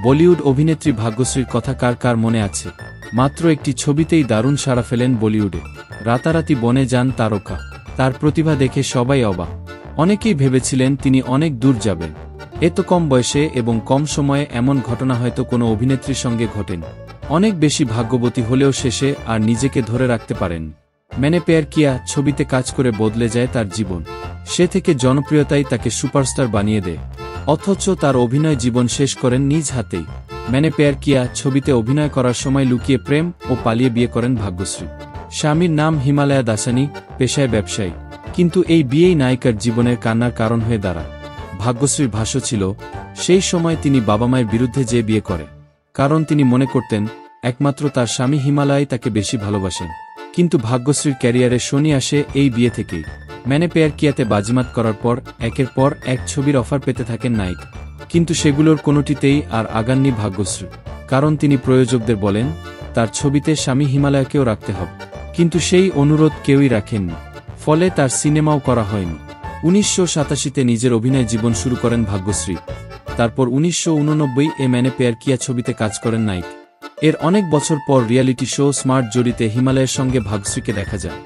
বলিউড অভিনেত্রী ভাগ্যশ্রীর কথা কার কার মনে আছে? মাত্র একটি ছবিতেই দারুণ সাড়া ফেলেন বলিউডে। রাতারাতি বনে যান তারকা। তার প্রতিভা দেখে সবাই অবাক। অনেকেই ভেবেছিলেন তিনি অনেক দূর যাবেন। এত কম বয়সে এবং কম সময়ে এমন ঘটনা হয়তো কোনো অভিনেত্রীর সঙ্গে ঘটেনি। অনেক বেশি ভাগ্যবতী হলেও শেষে আর নিজেকে ধরে রাখতে পারেন। मैंने प्यार किया ছবিতে কাজ করে বদলে যায় তার জীবন। সে থেকে জনপ্রিয়তাই তাকে সুপারস্টার বানিয়ে দেয়। অথচ তার অভিনয় জীবন শেষ করেন নিজ হাতেই। मैंने प्यार किया ছবিতে অভিনয় করার সময় লুকিয়ে প্রেম ও পালিয়ে বিয়ে করেন ভাগ্যশ্রী। স্বামীর নাম হিমালয়া দাসানী, পেশায় ব্যবসায়ী। কিন্তু এই বিয়েই নায়িকার জীবনের কান্নার কারণ হয়ে দাঁড়ায়। ভাগ্যশ্রীর ভাষ্য ছিল, সেই সময় তিনি বাবা মায়ের বিরুদ্ধে যেয়ে বিয়ে করে। কারণ তিনি মনে করতেন একমাত্র তার স্বামী হিমালয়াই তাকে বেশি ভালোবাসেন। কিন্তু ভাগ্যশ্রীর ক্যারিয়ারে শনি আসে এই বিয়ে থেকেই। मैंने प्यार कियाতে বাজিমাত করার পর একের পর এক ছবির অফার পেতে থাকেন নায়িকা। কিন্তু সেগুলোর কোনোটিতেই আর আগাননি ভাগ্যশ্রী। কারণ তিনি প্রযোজকদের বলেন তার ছবিতে স্বামী হিমালয়াকেও রাখতে হবে। কিন্তু সেই অনুরোধ কেউই রাখেননি। ফলে তার সিনেমাও করা হয়নি। 1987-তে নিজের অভিনয় জীবন শুরু করেন ভাগ্যশ্রী। তারপর 1989-এ मैंने प्यार किया ছবিতে কাজ করেন নায়িকা। এর অনেক বছর পর রিয়ালিটি শো স্মার্ট জুরিতে হিমালয়ের সঙ্গে ভাগ্যশ্রীকে দেখা যায়।